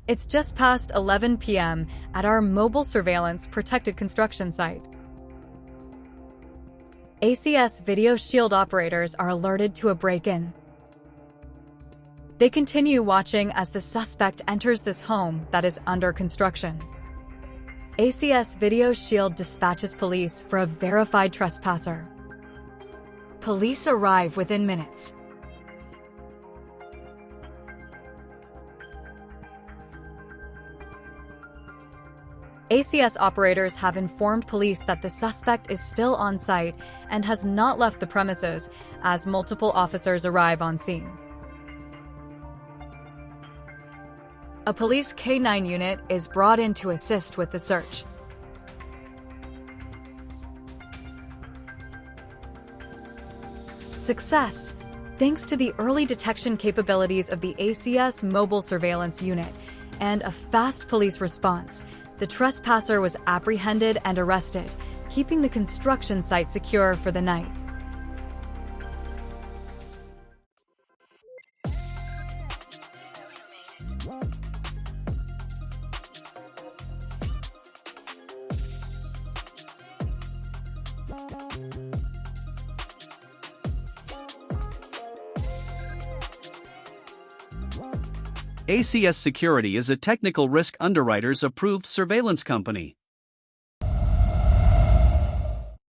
It's just past 11 p.m. at our mobile surveillance protected construction site. ACS VideoShield operators are alerted to a break-in. They continue watching as the suspect enters this home that is under construction. ACS VideoShield dispatches police for a verified trespasser. Police arrive within minutes. ACS operators have informed police that the suspect is still on site and has not left the premises as multiple officers arrive on scene. A police K-9 unit is brought in to assist with the search. Success! Thanks to the early detection capabilities of the ACS mobile surveillance unit and a fast police response, the trespasser was apprehended and arrested, keeping the construction site secure for the night. ACS Security is a Technical Risk Underwriters-approved surveillance company.